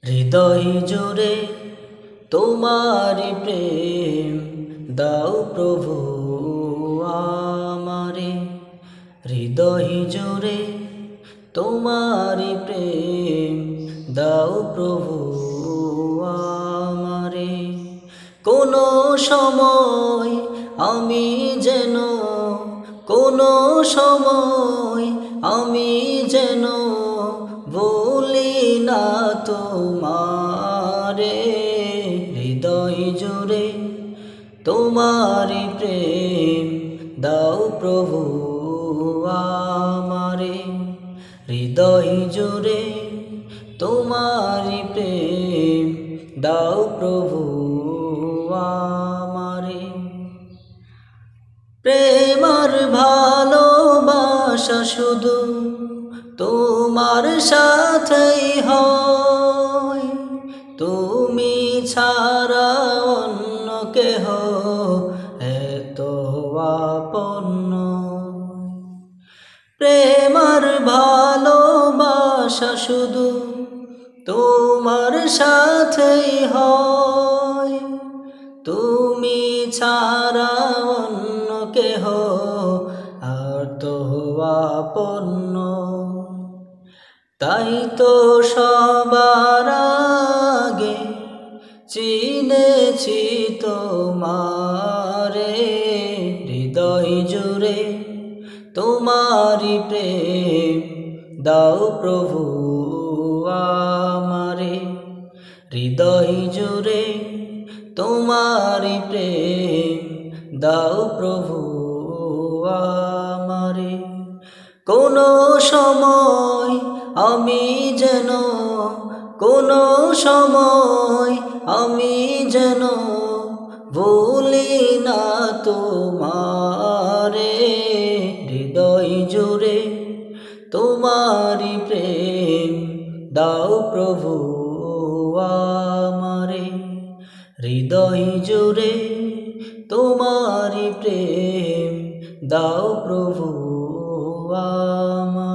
হৃদয় জুড়ে তোমারি প্রেম দাও প্রভু আমারে। হৃদয় জুড়ে তোমারি প্রেম দাও প্রভু আমারে। কোনো সময় আমি যেন, কোনো সময় আমি যেন ভুলি না তোমারে। হৃদয় জুড়ে তোমারি প্রেম দাও প্রভু আমারে। হৃদয় জুড়ে তোমারি প্রেম দাও প্রভু আমারে। প্রেম আর ভালোবাসা শুধু তোমার সাথেই হয়, তুমি ছাড়া অন্য কেহ এত আপন নয়। প্রেম আর ভালোবাসা শুধু তোমার সাথেই হয়, তুমি ছাড়া অন্য কেহ আর তো আপন নয়। তাই তো সবার আগে চিনেছি তোমারে। হৃদয় জুড়ে তোমারি প্রেম দাও প্রভু আমারে। হৃদয় জুড়ে তোমারি প্রেম দাও প্রভু আমারে। কোনো সময় আমি যেন, কোনো সময় আমি যেন ভুলি না তোমারে। হৃদয় জুড়ে তোমারি প্রেম দাও প্রভু আমারে। হৃদয় জুড়ে তোমারি প্রেম দাও প্রভু আমারে।